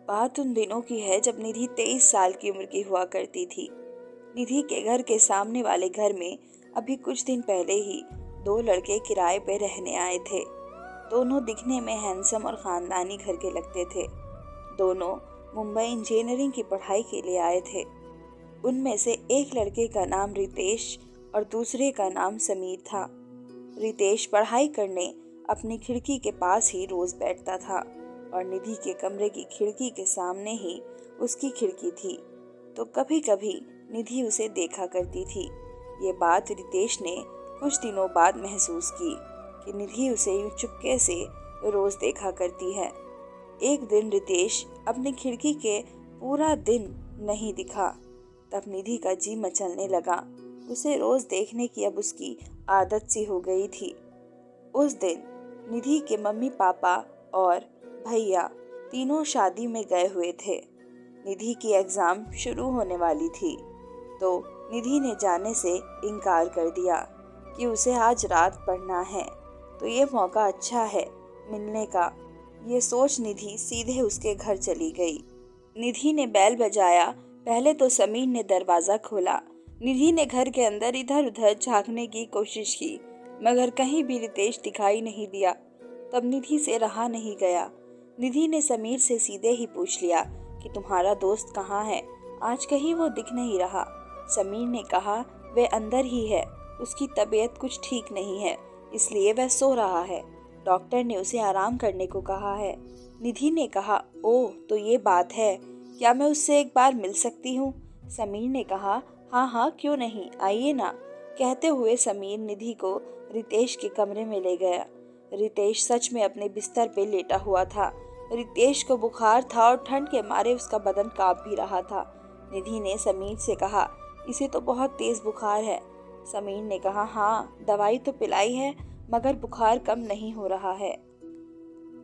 बात उन दिनों की है जब निधि 23 साल की उम्र की हुआ करती थी। निधि के घर के सामने वाले घर में अभी कुछ दिन पहले ही दो लड़के किराए पे रहने आए थे। दोनों दिखने में हैंडसम और खानदानी घर के लगते थे। दोनों मुंबई इंजीनियरिंग की पढ़ाई के लिए आए थे। उनमें से एक लड़के का नाम रितेश और दूसरे का नाम समीर था। रितेश पढ़ाई करने अपनी खिड़की के पास ही रोज बैठता था और निधि के कमरे की खिड़की के सामने ही उसकी खिड़की थी, तो कभी कभी निधि उसे देखा करती थी। ये बात रितेश ने कुछ दिनों बाद महसूस की कि निधि उसे यूं चुपके से रोज देखा करती है। एक दिन रितेश अपनी खिड़की के पूरा दिन नहीं दिखा, तब निधि का जी मचलने लगा। उसे रोज देखने की अब उसकी आदत सी हो गई थी। उस दिन निधि के मम्मी पापा और भैया तीनों शादी में गए हुए थे। निधि की एग्जाम शुरू होने वाली थी, तो निधि ने जाने से इनकार कर दिया कि उसे आज रात पढ़ना है, तो ये मौका अच्छा है मिलने का। ये सोच निधि सीधे उसके घर चली गई। निधि ने बैल बजाया। पहले तो समीर ने दरवाजा खोला। निधि ने घर के अंदर इधर उधर झांकने की कोशिश की, मगर कहीं भी रितेश दिखाई नहीं दिया। तब निधि से रहा नहीं गया। निधि ने समीर से सीधे ही पूछ लिया कि तुम्हारा दोस्त कहाँ है, आज कहीं वो दिख नहीं रहा। समीर ने कहा वह अंदर ही है, उसकी तबीयत कुछ ठीक नहीं है, इसलिए वह सो रहा है। डॉक्टर ने उसे आराम करने को कहा है। निधि ने कहा ओह, तो ये बात है, क्या मैं उससे एक बार मिल सकती हूँ? समीर ने कहा हाँ हाँ, क्यों नहीं, आइए ना। कहते हुए समीर निधि को रितेश के कमरे में ले गया। रितेश सच में अपने बिस्तर पे लेटा हुआ था। रितेश को बुखार था और ठंड के मारे उसका बदन कांप भी रहा था। निधि ने समीर से कहा इसे तो बहुत तेज बुखार है। समीर ने कहा हाँ, दवाई तो पिलाई है, मगर बुखार कम नहीं हो रहा है।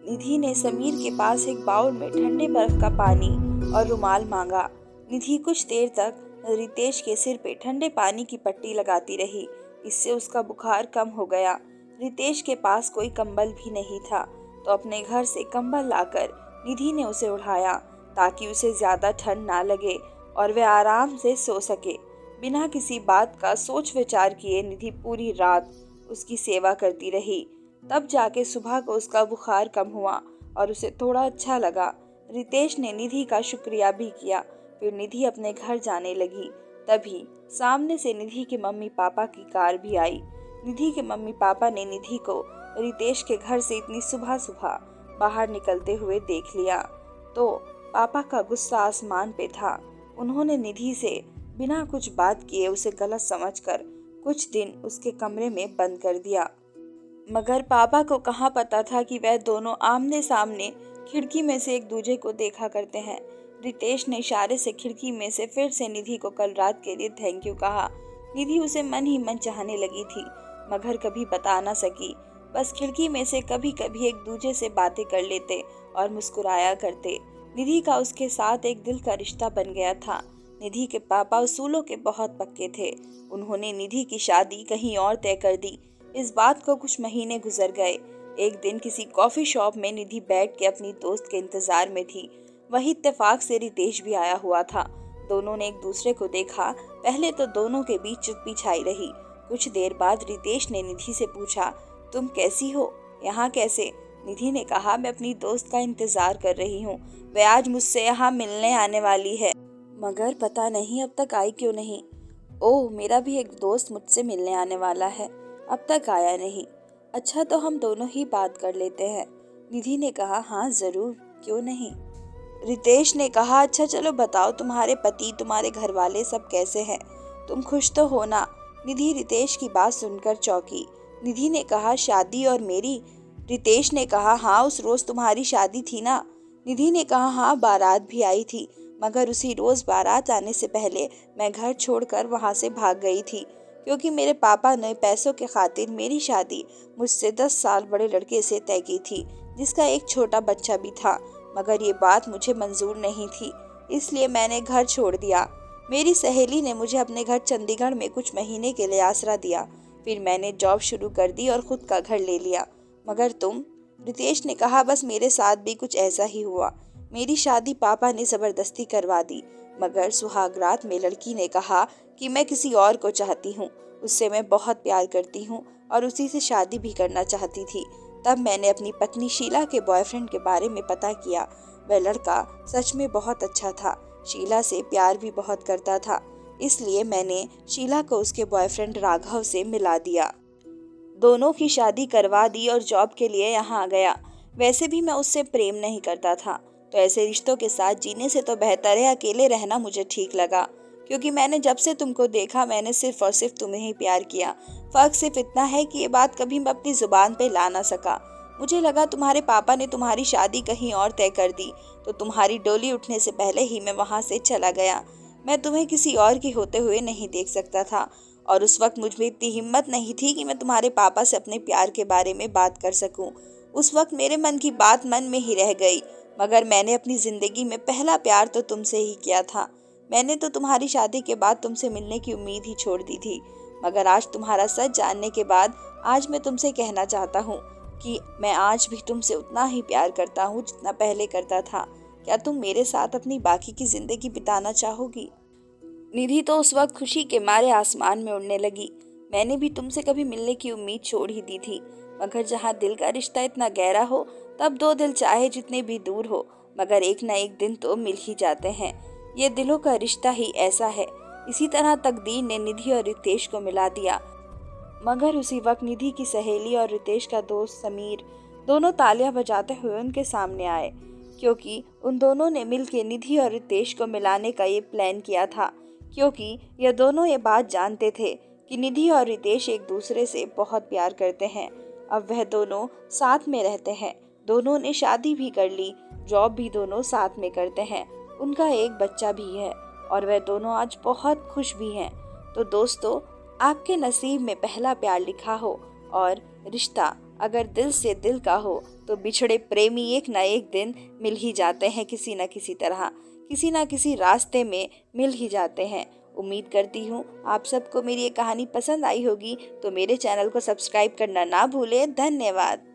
निधि ने समीर के पास एक बाउल में ठंडे बर्फ का पानी और रुमाल मांगा। निधि कुछ देर तक रितेश के सिर पे ठंडे पानी की पट्टी लगाती रही, इससे उसका बुखार कम हो गया। रितेश के पास कोई कंबल भी नहीं था, तो अपने घर से कंबल लाकर निधि ने उसे उठाया ताकि उसे ज्यादा ठंड ना लगे और वह आराम से सो सके। बिना किसी बात का सोच विचार किए निधि पूरी रात उसकी सेवा करती रही। तब जाके सुबह को उसका बुखार कम हुआ और उसे थोड़ा अच्छा लगा। रितेश ने निधि का शुक्रिया भी किया। फिर निधि अपने घर जाने लगी। तभी सामने से निधि के मम्मी पापा की कार भी आई। निधि के मम्मी पापा ने निधि को रितेश के घर से इतनी सुबह सुबह बाहर निकलते हुए देख लिया, तो पापा का गुस्सा आसमान पे था। उन्होंने निधि से बिना कुछ बात किए उसे गलत समझकर कुछ दिन उसके कमरे में बंद कर दिया। मगर पापा को कहाँ पता था कि वह दोनों आमने सामने खिड़की में से एक दूसरे को देखा करते हैं। रितेश ने इशारे से खिड़की में से फिर से निधि को कल रात के लिए थैंक यू कहा। निधि उसे मन ही मन चाहने लगी थी, मगर कभी बता न सकी। बस खिड़की में से कभी कभी एक दूसरे से बातें कर लेते और मुस्कुराया करते। निधि का उसके साथ एक दिल का रिश्ता बन गया था। निधि के पापा उसूलों के बहुत पक्के थे। उन्होंने निधि की शादी कहीं और तय कर दी। इस बात को कुछ महीने गुजर गए। एक दिन किसी कॉफी शॉप में निधि बैठ के अपनी दोस्त के इंतजार में थी। वही इत्तेफाक से रितेश भी आया हुआ था। दोनों ने एक दूसरे को देखा। पहले तो दोनों के बीच चुप्पी छाई रही। कुछ देर बाद रितेश ने निधि से पूछा तुम कैसी हो, यहाँ कैसे? निधि ने कहा मैं अपनी दोस्त का इंतजार कर रही हूँ, वह आज मुझसे यहाँ मिलने आने वाली है, मगर पता नहीं अब तक आई क्यों नहीं। ओह, मेरा भी एक दोस्त मुझसे मिलने आने वाला है, अब तक आया नहीं। अच्छा, तो हम दोनों ही बात कर लेते हैं। निधि ने कहा हाँ जरूर, क्यों नहीं। रितेश ने कहा अच्छा चलो बताओ, तुम्हारे पति तुम्हारे घर वाले सब कैसे हैं, तुम खुश तो हो ना? निधि रितेश की बात सुनकर चौंकी। निधि ने कहा शादी और मेरी? रितेश ने कहा हाँ, उस रोज तुम्हारी शादी थी ना? निधि ने कहा हाँ, बारात भी आई थी, मगर उसी रोज बारात आने से पहले मैं घर छोड़कर वहां से भाग गई थी, क्योंकि मेरे पापा ने पैसों के खातिर मेरी शादी मुझसे 10 साल बड़े लड़के से तय की थी, जिसका एक छोटा बच्चा भी था। मगर ये बात मुझे मंजूर नहीं थी, इसलिए मैंने घर छोड़ दिया। मेरी सहेली ने मुझे अपने घर चंडीगढ़ में कुछ महीने के लिए आसरा दिया। फिर मैंने जॉब शुरू कर दी और खुद का घर ले लिया। मगर तुम? रितेश ने कहा बस मेरे साथ भी कुछ ऐसा ही हुआ। मेरी शादी पापा ने ज़बरदस्ती करवा दी, मगर सुहागरात में लड़की ने कहा कि मैं किसी और को चाहती हूँ, उससे मैं बहुत प्यार करती हूँ और उसी से शादी भी करना चाहती थी। तब मैंने अपनी पत्नी शीला के बॉयफ्रेंड के बारे में पता किया। वह लड़का सच में बहुत अच्छा था, शीला से प्यार भी बहुत करता था, इसलिए मैंने शीला को उसके बॉयफ्रेंड राघव से मिला दिया। दोनों की शादी करवा दी और जॉब के लिए यहाँ आ गया। वैसे भी मैं उससे प्रेम नहीं करता था, तो ऐसे रिश्तों के साथ जीने से तो बेहतर है अकेले रहना मुझे ठीक लगा, क्योंकि मैंने जब से तुमको देखा मैंने सिर्फ और सिर्फ तुम्हें ही प्यार किया। फर्क सिर्फ इतना है कि ये बात कभी मैं अपनी जुबान पे ला ना सका। मुझे लगा तुम्हारे पापा ने तुम्हारी शादी कहीं और तय कर दी, तो तुम्हारी डोली उठने से पहले ही मैं वहाँ से चला गया। मैं तुम्हें किसी और की होते हुए नहीं देख सकता था, और उस वक्त मुझ में इतनी हिम्मत नहीं थी कि मैं तुम्हारे पापा से अपने प्यार के बारे में बात कर सकूं। उस वक्त मेरे मन की बात मन में ही रह गई, मगर मैंने अपनी जिंदगी में पहला प्यार तो तुमसे ही किया था। मैंने तो तुम्हारी शादी के बाद तुमसे मिलने की उम्मीद ही छोड़ दी थी, मगर आज तुम्हारा सच जानने के बाद आज मैं तुमसे कहना चाहता हूँ कि मैं आज भी तुमसे उतना ही प्यार करता हूँ जितना पहले करता था। क्या तुम मेरे साथ अपनी बाकी की जिंदगी बिताना चाहोगी? निधि तो उस वक्त खुशी के मारे आसमान में उड़ने लगी। मैंने भी तुमसे कभी मिलने की उम्मीद छोड़ ही दी थी, मगर जहाँ दिल का रिश्ता इतना गहरा हो तब दो दिल चाहे जितने भी दूर हो, मगर एक न एक दिन तो मिल ही जाते हैं। ये दिलों का रिश्ता ही ऐसा है। इसी तरह तकदीर ने निधि और रितेश को मिला दिया। मगर उसी वक्त निधि की सहेली और रितेश का दोस्त समीर दोनों तालियां बजाते हुए उनके सामने आए, क्योंकि उन दोनों ने मिलकर निधि और रितेश को मिलाने का ये प्लान किया था। क्योंकि ये दोनों ये बात जानते थे कि निधि और रितेश एक दूसरे से बहुत प्यार करते हैं। अब वह दोनों साथ में रहते हैं, दोनों ने शादी भी कर ली, जॉब भी दोनों साथ में करते हैं, उनका एक बच्चा भी है और वह दोनों आज बहुत खुश भी हैं। तो दोस्तों, आपके नसीब में पहला प्यार लिखा हो और रिश्ता अगर दिल से दिल का हो तो बिछड़े प्रेमी एक ना एक दिन मिल ही जाते हैं, किसी न किसी तरह किसी ना किसी रास्ते में मिल ही जाते हैं। उम्मीद करती हूँ आप सबको मेरी ये कहानी पसंद आई होगी, तो मेरे चैनल को सब्सक्राइब करना ना भूलें। धन्यवाद।